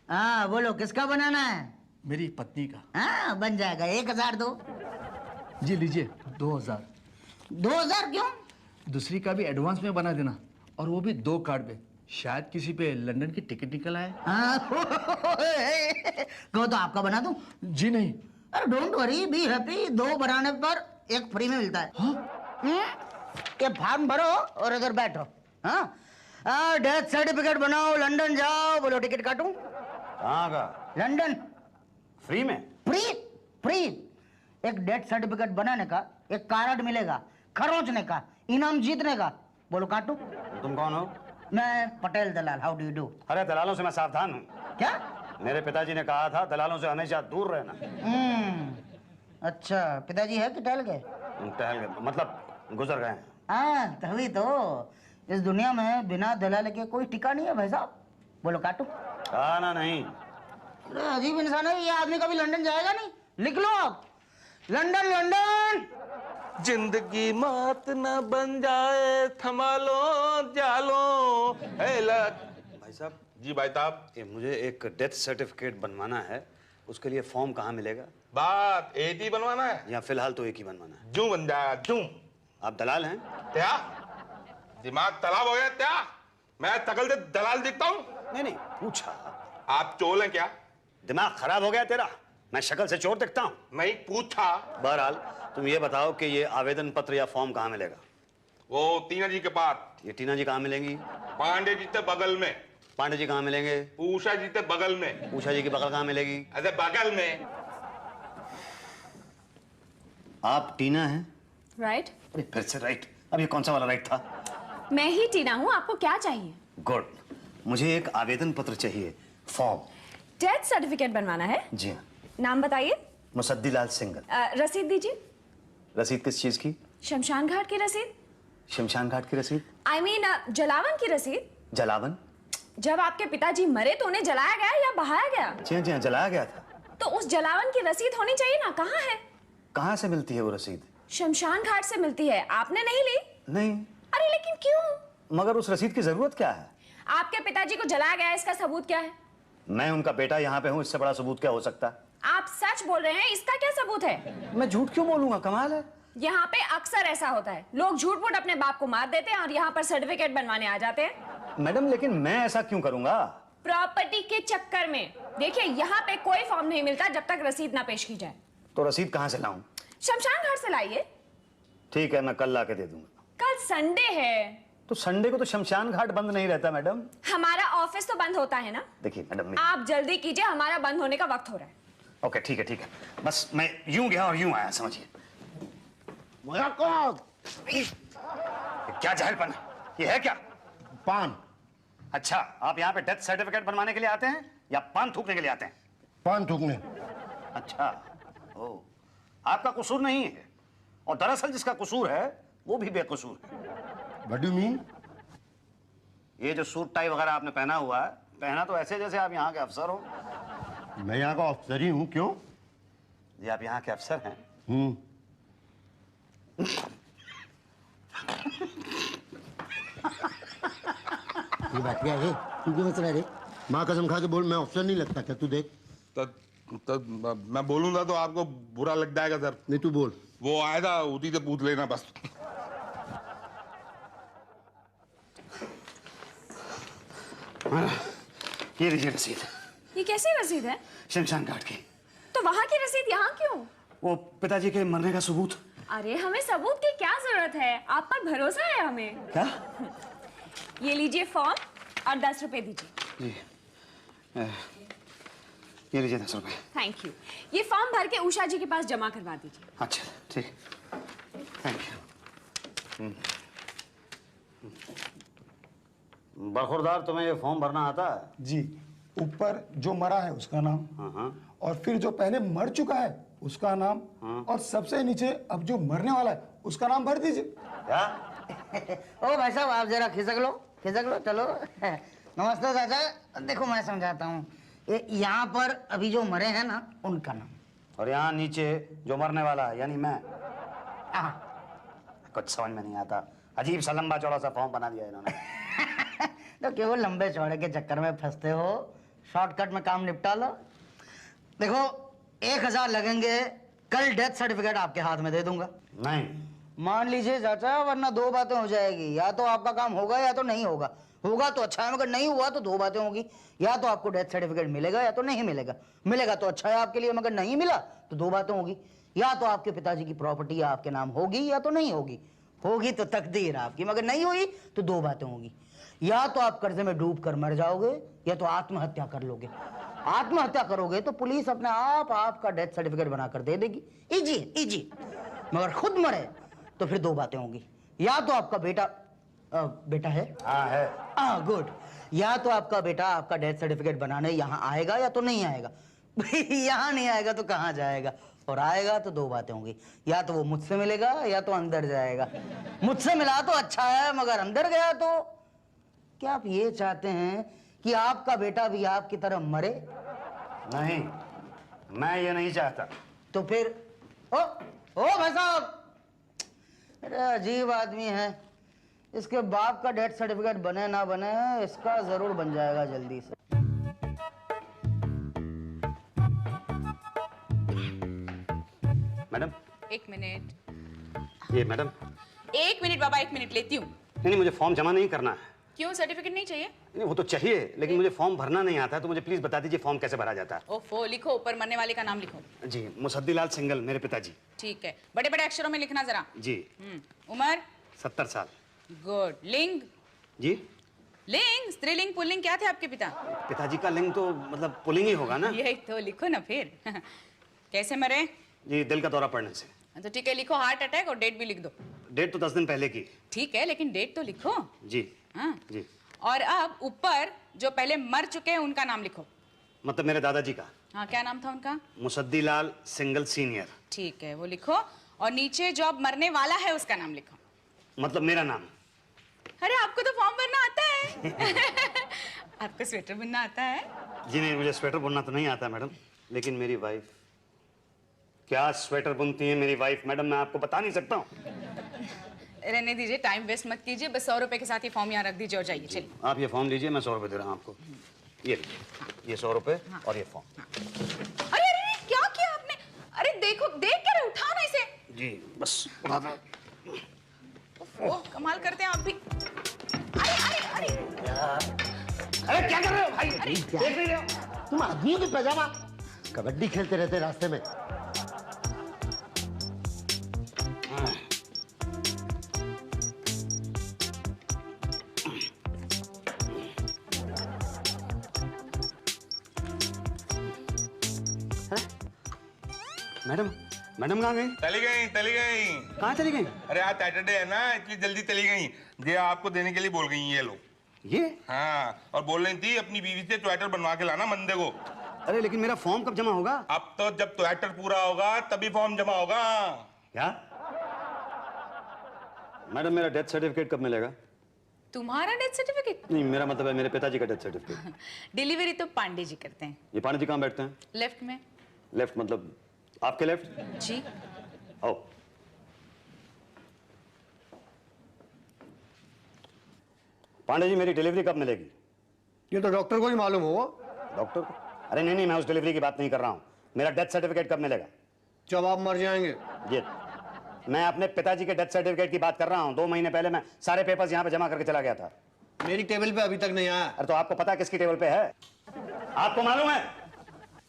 हाँ बोलो, किसका बनाना है? मेरी पत्नी का। हाँ बन जाएगा। 1000 दो। जी लीजिए 2000। 2000 क्यों? दूसरी का भी एडवांस में बना देना, और वो भी 2 कार्ड पे। शायद किसी पे लंदन की टिकट निकल आए। हाँ कहो तो आपका बना दूं? जी नहीं। अरे डोंट वरी, बी हैप्पी। 2 बनाने पर 1 फ्री में मिलता है। हाँ? ये फॉर्म भरो और इधर बैठो। हाँ डेथ सर्टिफिकेट बनाओ, लंदन जाओ। बोलो टिकट काटूं? कहाँ का? लंदन। फ्री में? Free free. एक डेथ सर्टिफिकेट बनाने का 1 कार्ड मिलेगा, खरोंचने का, इनाम जीतने का। बोलो काटूं? तुम कौन हो? मैं पटेल दलाल। How do you do? अरे दलालों से मैं सावधान हूँ। क्या? मेरे पिताजी ने कहा था दलालों से हमेशा दूर रहना। अच्छा, पिताजी है कि टहल गए? टहल गए मतलब गुजर गए हैं। हाँ तभी तो। इस दुनिया में बिना दलाल के कोई टिका नहीं है भाई साहब। बोलो काटू? ना नहीं। अरे अजीब इंसान है ये आदमी। कभी लंदन जाएगा नहीं। लिख लो आप, लंदन लंदन। जिंदगी मौत न बन जाए, थमा लो जालो। भाई साहब। जी भाई साहब। ये मुझे एक डेथ सर्टिफिकेट बनवाना है, उसके लिए फॉर्म कहाँ मिलेगा? बात एक ही बनवाना है या फिलहाल तो एक ही बनवाना है? जूं बन जाएगा जूं। आप दलाल हैं? क्या दिमाग तालाब हो गया क्या? मैं शकल से दलाल दिखता हूँ? नहीं नहीं, पूछा। आप चोर हैं क्या? दिमाग खराब हो गया तेरा? मैं शक्ल से चोर दिखता हूँ? नहीं पूछा। बहरहाल तुम ये बताओ कि ये आवेदन पत्र या फॉर्म कहाँ मिलेगा? वो टीना जी के पास। ये टीना जी कहाँ मिलेंगी? पांडे जी के बगल में। पांडे जी कहाँ मिलेंगे? उषा जी के बगल में। उषा जी की बगल कहाँ मिलेगी? अरे बगल में। आप टीना हैं? राइट। अरे फिर से राइट। अब ये कौन सा वाला राइट था? मैं ही टीना हूँ। आपको क्या चाहिए? गुड। मुझे एक आवेदन पत्र चाहिए, फॉर्म। डेथ सर्टिफिकेट बनवाना है? जी हाँ। नाम बताइए। मुसद्दीलाल सिंगल। रसीद दीजिए। रसीद किस चीज की? शमशान घाट की रसीद। शमशान घाट की रसीद? I mean, जलावन की रसीद। जलावन? जब आपके पिताजी मरे तो उन्हें जलाया गया या बहाया गया? जी हाँ, जलाया गया था। तो उस जलावन की रसीद होनी चाहिए ना। कहाँ है? कहाँ से मिलती है वो रसीद? शमशान घाट से मिलती है। आपने नहीं ली? नहीं। अरे लेकिन क्यों? मगर उस रसीद की जरूरत क्या है? आपके पिताजी को जलाया गया, इसका सबूत क्या है? मैं उनका बेटा यहाँ पे हूँ, इससे बड़ा सबूत क्या हो सकता है? आप सच बोल रहे हैं, इसका क्या सबूत है? मैं झूठ क्यों बोलूंगा, कमाल है। यहाँ पे अक्सर ऐसा होता है, लोग झूठ मूठ अपने बाप को मार देते हैं और यहाँ पर सर्टिफिकेट बनवाने आ जाते हैं। मैडम लेकिन मैं ऐसा क्यों करूंगा? प्रॉपर्टी के चक्कर में। देखिए यहाँ पे कोई फॉर्म नहीं मिलता जब तक रसीद ना पेश की जाए। तो रसीद कहाँ से लाऊं? शमशान घाट से लाइए। ठीक है, मैं कल ला के दे दूंगा। कल संडे है। तो संडे को तो शमशान घाट बंद नहीं रहता मैडम। हमारा ऑफिस तो बंद होता है ना। देखिए मैडम, आप जल्दी कीजिए, हमारा बंद होने का वक्त हो रहा है। ओके ठीक है ठीक है। बस मैं यूं गया और यूं आया, समझिए। क्या जहलपन है? ये है क्या? पान। अच्छा, आप यहाँ पे डेथ सर्टिफिकेट बनवाने के लिए आते हैं या पान थूकने के लिए आते हैं? पान थूकने। अच्छा, ओ, आपका कसूर नहीं है, और दरअसल जिसका कसूर है वो भी बेकसूर है। What do you mean? ये जो सूट टाई वगैरह आपने पहना हुआ है, पहना तो ऐसे जैसे आप यहाँ के अफसर हो। मैं यहाँ का अफसर ही हूँ। क्यों? जी आप यहाँ के अफसर हैं। ये बात क्या है? तू क्यों हंस रहा है रे? माँ कसम खा के बोल, मैं अफसर नहीं लगता क्या? तू देख। तब मैं बोलूंगा तो आपको बुरा लग जाएगा सर। नहीं तू बोल। वो आया था, उसी से पूछ लेना बस। ये लीजिए रसीद। ये कैसी रसीद है? शमशान घाट की। तो वहाँ की रसीद यहाँ क्यों? वो पिताजी के मरने का सबूत। अरे हमें सबूत की क्या जरूरत है, आप पर भरोसा है हमें। क्या? ये लीजिए फॉर्म और 10 रुपए दीजिए। जी ये लीजिए 10 रुपए। Thank you. ये फॉर्म भर के उषा जी के पास जमा करवा दीजिए। अच्छा ठीक, थैंक यू। बखुरदार, तुम्हें ये फॉर्म भरना आता है? जी। ऊपर जो मरा है उसका नाम, और फिर जो पहले मर चुका है उसका नाम, और सबसे नीचे अब जो मरने वाला है उसका नाम भर दीजिए। क्या? ओ भाई साहब आप जरा खिसक लो चलो। नमस्ते चाचा। देखो मैं समझाता हूँ। यहाँ पर अभी जो मरे हैं ना उनका नाम, और यहाँ नीचे जो मरने वाला है यानी मैं। कुछ समझ में नहीं आता, अजीब सा लंबा चौड़ा सा फॉर्म बना दिया इन्होंने। तो केवल लंबे चौड़े के चक्कर में फंसते हो। शॉर्टकट में काम निपटा लो। देखो 1000 लगेंगे, कल डेथ सर्टिफिकेट आपके हाथ में दे दूंगा। नहीं। मान लीजिए चाचा, वरना दो बातें हो जाएगी, या तो आपका काम होगा या तो नहीं होगा। होगा तो अच्छा है, मगर नहीं हुआ तो दो बातें होगी, या तो आपको डेथ सर्टिफिकेट मिलेगा या तो नहीं मिलेगा। मिलेगा तो अच्छा है आपके लिए, मगर नहीं मिला तो दो बातें होगी, या तो आपके पिताजी की प्रॉपर्टी आपके नाम होगी या तो नहीं होगी। होगी तो तकदीर आपकी, मगर नहीं हुई तो दो बातें होगी, या तो आप कर्जे में डूब कर मर जाओगे या तो आत्महत्या कर लोगे। आत्महत्या करोगे तो पुलिस अपने आप आपका डेथ सर्टिफिकेट बनाकर दे देगी। Easy easy. मगर खुद मरे तो फिर दो बातें होंगी, या तो आपका बेटा बेटा है, हाँ है। गुड, या तो आपका बेटा आपका डेथ सर्टिफिकेट बनाने यहाँ आएगा या तो नहीं आएगा। यहाँ नहीं आएगा तो कहाँ जाएगा, और आएगा तो दो बातें होंगी, या तो वो मुझसे मिलेगा या तो अंदर जाएगा। मुझसे मिला तो अच्छा है, मगर अंदर गया तो क्या आप ये चाहते हैं कि आपका बेटा भी आपकी तरह मरे? नहीं, मैं ये नहीं चाहता। तो फिर ओ भाई साहब, अरे अजीब आदमी है। इसके बाप का डेथ सर्टिफिकेट बने ना बने, इसका जरूर बन जाएगा जल्दी से। मैडम, एक मिनट। ये मैडम। 1 मिनट बाबा, 1 मिनट लेती हूँ। नहीं, मुझे फॉर्म जमा नहीं करना है। क्यों, सर्टिफिकेट नहीं चाहिए? नहीं, वो तो चाहिए, लेकिन मुझे फॉर्म भरना नहीं आता है, तो मुझे प्लीज बता दीजिए फॉर्म कैसे भरा जाता है। ओफो, लिखो, ऊपर मरने वाले का नाम लिखो। जी, मुसद्दीलाल सिंगल, मेरे पिताजी। ठीक है, बड़े बड़े अक्षरों में लिखना जरा। जी। उम्र? 70 साल। गुड। लिंग? जी। लिंग, स्त्रीलिंग पुल्लिंग क्या थे आपके पिता? पिताजी का लिंग तो मतलब पुल्लिंग ही होगा ना। यही तो लिखो ना फिर। कैसे मरे? जी, दिल का दौरा पड़ने से। तो ठीक है, लिखो हार्ट अटैक, और डेट भी लिख दो। डेट तो 10 दिन पहले की। ठीक है, लेकिन डेट तो लिखो। जी। हाँ। जी। और अब ऊपर जो पहले मर चुके हैं उनका नाम लिखो। मतलब मेरे दादाजी का। हाँ, क्या नाम था उनका? Musaddilal single senior. ठीक है, वो लिखो। और नीचे जो अब मरने वाला है उसका नाम लिखो। मतलब मेरा नाम। अरे, आपको तो फॉर्म भरना आता है। आपको स्वेटर बुनना आता है? जी नहीं, मुझे स्वेटर बुनना तो नहीं आता मैडम, लेकिन मेरी वाइफ क्या स्वेटर बुनती है मेरी वाइफ मैडम, मैं आपको बता नहीं सकता हूँ। रहने दीजिए, टाइम वेस्ट मत कीजिए, बस 100 रुपए के साथ ये फॉर्म यहाँ रख दीजिए और जाइए। चलिए, आप ये फॉर्म लीजिए, मैं 100 रुपये दे रहा हूँ आपको। ये लीजिए, ये 100 रुपये और ये फॉर्म। अरे अरे, क्या किया आपने? अरे देखो, देख क्या रहे, उठाओ ना इसे। जी, बस उठा दो। ओह, कमाल करते हैं आप भी। अरे अरे अरे, अरे क्या कर रहे हो भाई? देख नहीं रहे हो? तुम आदमी हो कि पैजामा? कबड्डी खेलते रहते रास्ते में। मैडम, मैडम कहाँ गई? चली गई, चली गई। कहाँ चली गई? अरे आज सैटरडे है ना, इतनी जल्दी चली गई। ये आपको देने के लिए बोल गई ये लो। ये? हाँ, और बोल रही थी अपनी बीवी से स्वेटर बनवा के लाना मंदे को। अरे लेकिन मेरा फॉर्म कब जमा होगा? अब तो जब स्वेटर पूरा होगा तभी फॉर्म जमा होगा। क्या? मैडम, मेरा डेथ सर्टिफिकेट कब मिलेगा? तुम्हारा डेथ सर्टिफिकेट? नहीं, मेरा मतलब है मेरे पिताजी का डेथ सर्टिफिकेट। डिलीवरी तो पांडे जी करते हैं। ये पांडे जी कहाँ बैठते हैं? लेफ्ट में। लेफ्ट मतलब आपके लेफ्ट? जी। आओ। पांडे जी, मेरी डिलीवरी कब मिलेगी? ये तो डॉक्टर को ही मालूम होगा। डॉक्टर को? अरे नहीं नहीं, मैं उस डिलीवरी की बात नहीं कर रहा हूँ। मेरा डेथ सर्टिफिकेट कब मिलेगा? जब आप मर जाएंगे। ये मैं अपने पिताजी के डेथ सर्टिफिकेट की बात कर रहा हूँ। 2 महीने पहले मैं सारे पेपर्स यहाँ पे जमा करके चला गया था। मेरी टेबल पे अभी तक नहीं आया। अरे तो आपको पता किसकी टेबल पे है? आपको मालूम है?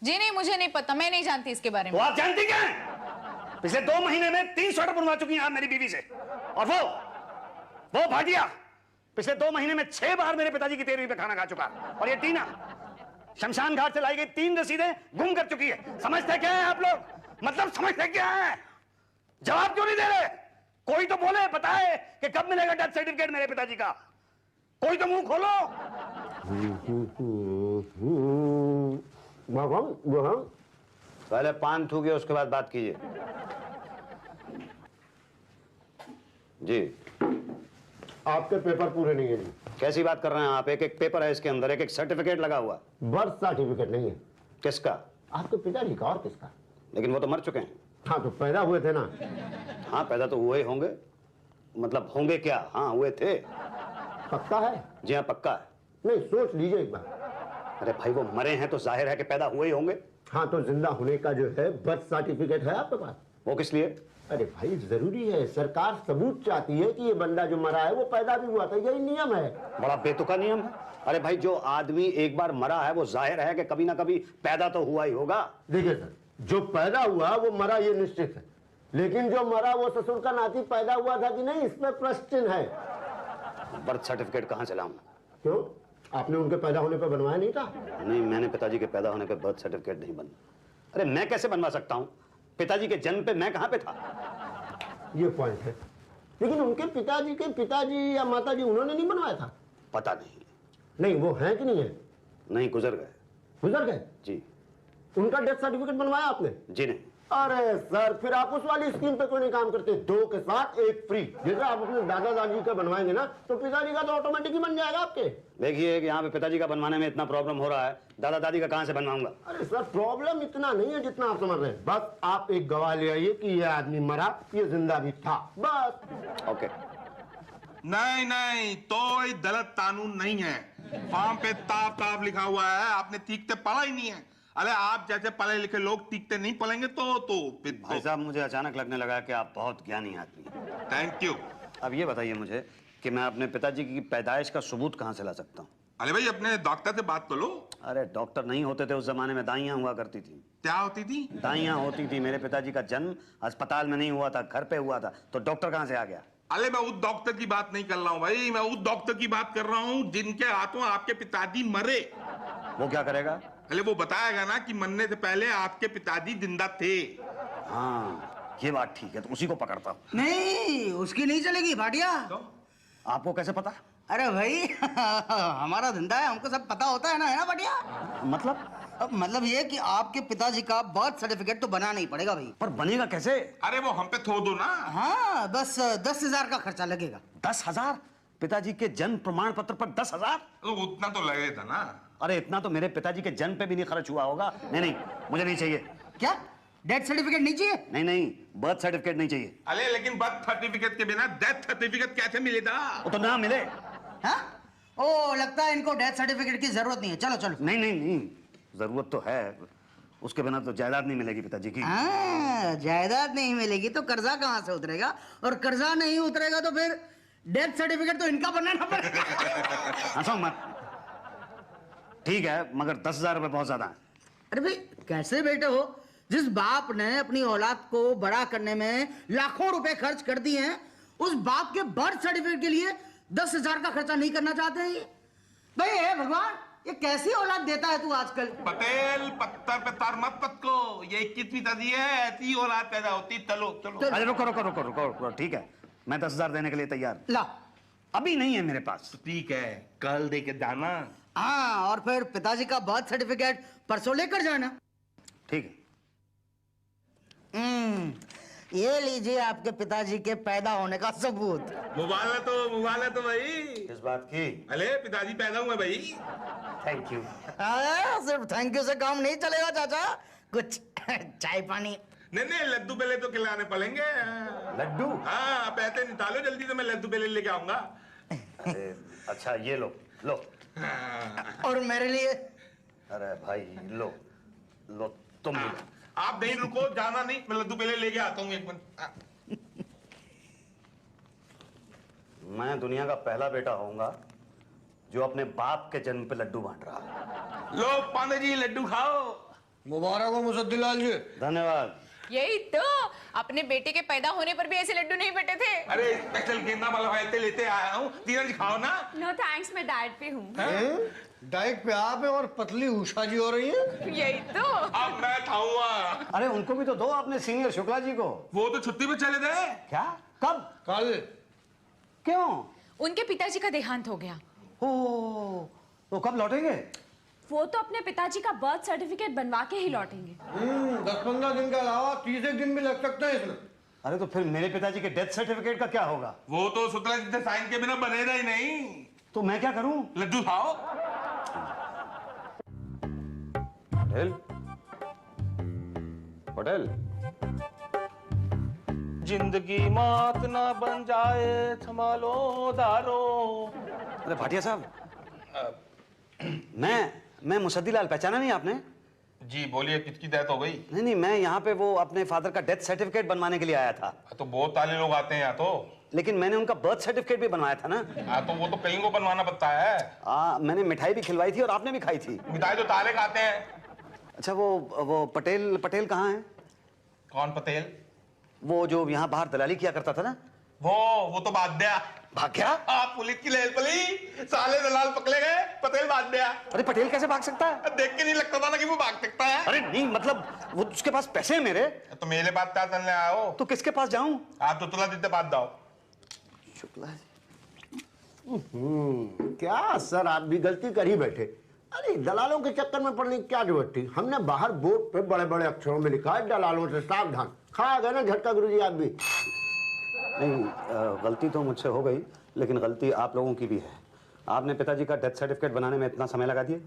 जी नहीं, मुझे नहीं पता, मैं नहीं जानती इसके बारे तो में। आप जानती क्या है? पिछले 2 महीने में 3 स्वेटर बनवा चुकी हैं आप मेरी बीवी से, और वो भाटिया पिछले 2 महीने में 6 बार मेरे पिताजी की तेरहवीं पे खाना खा चुका। और ये टीना शमशान घाट से लाई गई 3 रसीदें गुम कर चुकी है। समझते क्या है आप लोग? मतलब समझते क्या है? जवाब क्यों नहीं दे रहे? कोई तो बोले, बताए कि कब मिलेगा डेथ सर्टिफिकेट मेरे पिताजी का। कोई तो मुंह खोलो। पहले पान थूकिए, उसके बाद बात कीजिए। जी। आपके पेपर पूरे नहीं है जी। कैसी बात कर रहे हैं आप? एक एक पेपर है इसके अंदर, एक एक सर्टिफिकेट लगा हुआ। बर्थ सर्टिफिकेट नहीं है। किसका? आपके पिताजी का। और किसका? लेकिन वो तो मर चुके हैं। हाँ, तो पैदा हुए थे ना। हाँ, पैदा तो हुए होंगे। मतलब होंगे क्या? हाँ, हुए थे। पक्का है? जी हाँ, पक्का है। नहीं, सोच लीजिए एक बार। अरे भाई वो मरे हैं तो जाहिर है कि पैदा हुए ही होंगे। हाँ तो जिंदा होने का जो है बर्थ सर्टिफिकेट है आपके पास? वो किस लिए? अरे भाई जरूरी है, सरकार सबूत चाहती है कि ये बंदा जो मरा है वो पैदा भी हुआ था, यही नियम है। बड़ा बेतुका नियम है। अरे भाई जो आदमी एक बार मरा है वो जाहिर है कि कभी ना कभी पैदा तो हुआ ही होगा। देखिए सर, जो पैदा हुआ वो मरा ये निश्चित है, लेकिन जो मरा वो ससुर का नाती पैदा हुआ था कि नहीं, इसमें प्रश्न चिन्ह है। बर्थ सर्टिफिकेट कहाँ से लाऊं? क्यों, आपने उनके पैदा होने पर बनवाया नहीं था? नहीं, मैंने पिताजी के पैदा होने पे बर्थ सर्टिफिकेट नहीं बनवा। अरे मैं कैसे बनवा सकता हूँ? पिताजी के जन्म पे मैं कहाँ पे था? ये पॉइंट है, लेकिन उनके पिताजी के पिताजी या माताजी उन्होंने नहीं बनवाया था? पता नहीं। नहीं, वो है कि नहीं है? नहीं, गुजर गए। गुजर गए? जी। उनका डेथ सर्टिफिकेट बनवाया आपने? जी नहीं। अरे सर, फिर आप उस वाली स्कीम पे क्यों नहीं काम करते, 2 के साथ 1 फ्री? जैसे आप अपने दादा दादी का बनवाएंगे ना तो पिताजी का तो ऑटोमेटिक ही बन जाएगा आपके। देखिए कि यहाँ पे पिताजी का बनवाने में इतना प्रॉब्लम हो रहा है, दादा दादी का कहाँ से बनवाऊंगा? अरे सर, प्रॉब्लम इतना नहीं है जितना आप समझ रहे हैं। बस आप एक गवाह ले आइए कि ये आदमी मरा, ये जिंदा भी था, बस। ओके। नहीं नहीं, तो ये गलत कानून नहीं है। फॉर्म पे ताप ताप लिखा हुआ है, आपने ठीक से पढ़ा ही नहीं है। अरे आप जैसे पढ़े लिखे लोग टीकते नहीं पढ़ेंगे तो फिर भाई साहब मुझे अचानक लगने लगा कि आप बहुत ज्ञानी आदमी हैं। Thank you. अब ये बताइए मुझे कि मैं अपने पिताजी की पैदाइश का सबूत कहाँ से ला सकता हूँ? अरे भाई अपने डॉक्टर से बात कर लो। अरे डॉक्टर नहीं होते थे उस जमाने में, दाइयाँ हुआ करती थी। क्या होती थी? दाइयाँ होती थी। मेरे पिताजी का जन्म अस्पताल में नहीं हुआ था, घर पे हुआ था, तो डॉक्टर कहाँ से आ गया? अरे मैं उस डॉक्टर की बात नहीं कर रहा हूँ भाई, मैं उस डॉक्टर की बात कर रहा हूँ जिनके हाथों आपके पिताजी मरे। वो क्या करेगा? अरे वो बताएगा ना कि मरने से पहले आपके पिताजी जिंदा थे। हाँ ये बात ठीक है, तो उसी को पकड़ता हूँ। नहीं, उसकी नहीं चलेगी भाटिया। आपको कैसे पता? अरे भाई हमारा धंधा है, हमको सब पता होता है ना भाटिया। मतलब? अब मतलब ये कि आपके पिताजी का बर्थ सर्टिफिकेट तो बनाना ही पड़ेगा भाई। पर बनेगा कैसे? अरे वो हम पे थो दो ना। हाँ, बस 10,000 का खर्चा लगेगा। 10,000? पिताजी के जन्म प्रमाण पत्र पर 10,000? तो उतना तो लगेगा ना। अरे इतना तो मेरे पिताजी के जन्म पे भी नहीं खर्च हुआ होगा। नहीं नहीं, मुझे नहीं चाहिए। क्या डेथ सर्टिफिकेट नहीं चाहिए? नहीं नहीं, बर्थ सर्टिफिकेट नहीं चाहिए। अरे लेकिन बर्थ सर्टिफिकेट के बिना डेथ सर्टिफिकेट कैसे मिलेगा? वो तो ना मिले। हाँ? ओ, लगता है इनको डेथ सर्टिफिकेट की जरूरत नहीं है। चलो चलो। नहीं नहीं नहीं, जरूरत तो है, उसके बिना तो जायदाद नहीं मिलेगी पिताजी की। हाँ, जायदाद नहीं मिलेगी तो कर्जा कहाँ से उतरेगा, और कर्जा नहीं उतरेगा तो फिर डेथ सर्टिफिकेट तो इनका बनाना पड़ेगा। हंसो मत। ठीक है, मगर 10,000 रुपए बहुत ज्यादा है। अरे भाई कैसे बेटे हो, जिस बाप ने अपनी औलाद को बड़ा करने में लाखों रुपए खर्च कर दिए हैं, उस बाप के बर्थ सर्टिफिकेट के लिए 10,000 का खर्चा नहीं करना चाहते हैं ये? भाई हे भगवान, ये कैसी औलाद देता है तू आजकल? पटेल पत्थर पे तार मत पटको, ये 21वीं सदी है, ऐसी औलाद पैदा होती। चलो चलो। अरे रुको रुको रुको रुको रुको, ठीक है, मैं 10,000 देने के लिए तैयार। ला। अभी नहीं है मेरे पास। ठीक है, कल दे के जाना। हाँ, और फिर पिताजी का बर्थ सर्टिफिकेट परसों लेकर जाना। ठीक है। ये लीजिए आपके पिताजी के पैदा होने का सबूत। मुबारक तो भाई। किस बात की? अरे पिताजी पैदा हुए भाई। Thank you. सिर्फ थैंक यू से काम नहीं चलेगा चाचा, कुछ चाय पानी। नहीं नहीं, लड्डू बेले तो खिलाने पड़ेंगे। लड्डू? हाँ, पैसे निकालो जल्दी से, मैं लड्डू बेले लेके आऊंगा। अच्छा ये लो लो। और मेरे लिए? अरे भाई लो लो, तुम भी लो। आप नहीं रुको, जाना नहीं, मैं लड्डू बेले लेके आता हूँ 1 मिनट। मैं दुनिया का पहला बेटा होऊंगा जो अपने बाप के जन्म पे लड्डू बांट रहा है। लो पांडे जी लड्डू खाओ। मुबारक हो मुसद्दिलाल जी। धन्यवाद। यही तो, अपने बेटे के पैदा होने पर भी ऐसे लड्डू नहीं बटे थे। अरे स्पेशल गेंदा वाला लेते आया हूँ, धीरज खाओ ना। नो थैंक्स, मैं डाइट पे हूँ। डाइट पे आप है और पतली उषा जी हो रही है। यही तो। अब मैं खाऊंगा। अरे उनको भी तो दो, अपने सीनियर शुक्ला जी को। वो तो छुट्टी पे चले गए। क्या? कब? कल। क्यों? उनके पिताजी का देहांत हो गया। ओ, तो कब लौटेंगे? वो तो अपने पिताजी का बर्थ सर्टिफिकेट बनवा के ही लौटेंगे। 10-15 दिन के अलावा 30 दिन भी लग सकते हैं इसमें। अरे तो फिर मेरे पिताजी के डेथ सर्टिफिकेट का क्या होगा? वो तो शुक्ला जी से साइन के बिना बनेगा ही नहीं। तो मैं क्या करूं? लड्डू खाओ। पटेल, पटेल। जिंदगी मौत ना बन जाए, संभालो दारो। अरे भाटिया साहब, मैं मुसद्दीलाल, पहचाना नहीं आपने? जी बोलिए, किसकी डेथ हो गई? नहीं, मैं यहाँ पे वो अपने फादर का डेथ सर्टिफिकेट बनवाने के लिए आया था। तो बहुत सारे लोग आते हैं यहाँ तो। लेकिन मैंने उनका बर्थ सर्टिफिकेट भी बनवाया था ना। हाँ तो वो तो कहीं को बनवाना पड़ता है। मैंने मिठाई भी खिलवाई थी और आपने भी खाई थी। मिठाई तो तारे खाते हैं। अच्छा, वो पटेल कहाँ है? कौन पटेल? वो जो यहाँ बाहर दलाली किया करता था ना। वो तो भाग गया। भाग गया? आप पुलिस की लेल पली, साले दलाल पकड़े गए, पटेल भाग गया। अरे पटेल कैसे भाग सकता है? देख के नहीं लगता था ना कि वो भाग सकता है। अरे नहीं, मतलब वो उसके पास पैसे हैं मेरे। तो मेरे पास क्या करने आया हो? तो किसके पास जाऊं? आप तो तुला दीते बात जाओ। शुक्ला जी। क्या सर, आप भी गलती कर ही बैठे। अरे दलालों के चक्कर में पड़ने की क्या जरूरत थी? हमने बाहर बोर्ड पे बड़े बड़े अक्षरों में लिखा है, दलालों से सावधान। खा गए ना झटका गुरुजी आप भी। नहीं, गलती तो मुझसे हो गई, लेकिन गलती आप लोगों की भी है। आपने पिताजी का डेथ सर्टिफिकेट बनाने में इतना समय लगा दिया।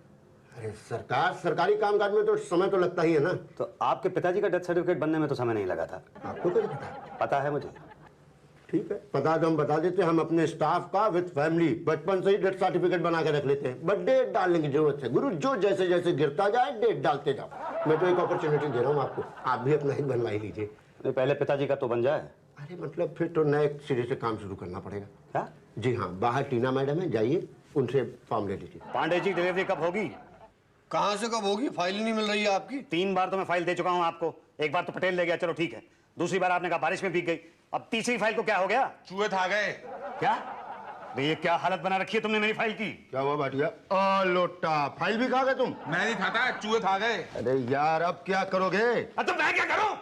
अरे सरकार, सरकारी कामकाज में तो समय तो लगता ही है ना। तो आपके पिताजी का डेथ सर्टिफिकेट बनने में तो समय नहीं लगा था। आपको कैसे पता? पता है मुझे। ठीक है, पता तो हम बता देते हैं। हम अपने स्टाफ का विद फैमिली बचपन से ही डेथ सर्टिफिकेट बना के रख लेते हैं। बट डेट डालने की जरूरत है गुरु, जो जैसे जैसे गिरता जाए डेट डालते जाओ। मैं तो एक अपॉर्चुनिटी दे रहा हूँ आपको, आप भी अपना ही बनवा ही लीजिए। पहले पिताजी का तो बन जाए। अरे मतलब फिर तो नए सिरे से काम शुरू करना पड़ेगा। क्या? जी हाँ, बाहर टीना मैडम है, जाइए उनसे फॉर्म ले लीजिए। पांडे जी, डिलीवरी कब होगी? कहाँ से कब होगी? फाइल नहीं मिल रही है आपकी। 3 बार तो मैं फाइल दे चुका हूँ आपको। एक बार तो पटेल ले गया, चलो ठीक है। दूसरी बार आपने कहा बारिश में भीग गई। अब तीसरी फाइल को क्या हो गया? चूहे खा गए। क्या? ये क्या हालत बना रखी है तुमने मेरी फाइल की? क्या हुआ भाटिया? लोटा, फाइल भी खा गए तुम? मैं नहीं खाता, चूहे खा गए। अरे यार, अब क्या करोगे? तो मैं क्या करूं?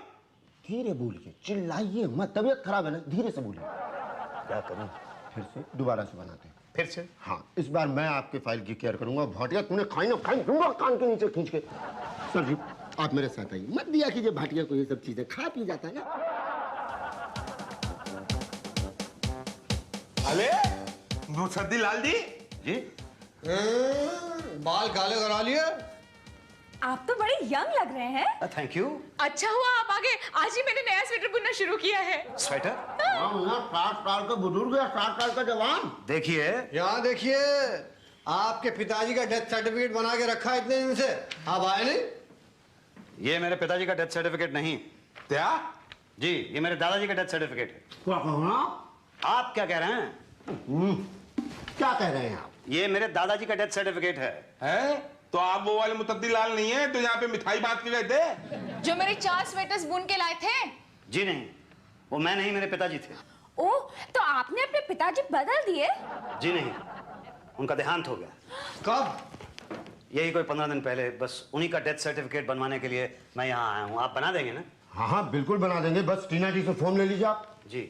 धीरे बोलिए, चिल्लाइए मत, तबीयत खराब है ना, धीरे से बोलिए। क्या करूं? फिर से दोबारा से बनाते हैं। फिर से? हाँ, इस बार मैं आपके फाइल की केयर करूंगा। भाटिया तूने खाई ना खाई दूंगा कान के नीचे खींच के। सर जी, आप मेरे साथ आइए, मत दिया कीजिए भाटिया को ये सब चीजें, खा पी जाता है ना। अरे मुसद्दीलाल जी। जी? बाल काले करा लिए? आप तो बड़े यंग लग रहे हैं। Thank you. अच्छा हुआ आप आ गए, आज ही मैंने नया स्वेटर बुनना शुरू किया है। स्वेटर? 60 साल का बुजुर्ग है, 60 साल का जवान। देखिए, यहाँ देखिए, आपके पिताजी का डेथ सर्टिफिकेट बना के रखा है इतने दिन से, आप आए नहीं? ये मेरे पिताजी का डेथ सर्टिफिकेट नहीं। क्या? जी, ये मेरे दादाजी का डेथ सर्टिफिकेट है। क्या कहना? आप क्या कह रहे हैं? क्या कह रहे हैं आप? ये मेरे दादाजी का डेथ सर्टिफिकेट है। हैं? तो आप वो वाले मुसद्दीलाल नहीं है तो यहाँ पे मिठाई बांट के गए थे? जो मेरे 4 स्वेटर्स बुन के लाए थे। जी नहीं, वो मैं नहीं, मेरे पिताजी थे। ओह, तो आपने अपने पिताजी बदल दिए? जी नहीं, उनका देहांत हो गया। कब? यही कोई 15 दिन पहले। बस उन्हीं का डेथ सर्टिफिकेट बनवाने के लिए मैं यहाँ आया हूँ। आप बना देंगे ना? हाँ हाँ बिल्कुल बना देंगे, बस टीना जी से फॉर्म ले लीजिए आप। जी।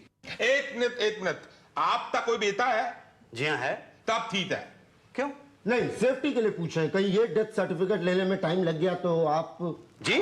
एक मिनट, आपका कोई बेटा है? जी हाँ है। तब ठीक है। क्यों? नहीं, सेफ्टी के लिए पूछे, कहीं ये डेथ सर्टिफिकेट लेने में टाइम लग गया तो आप। जी?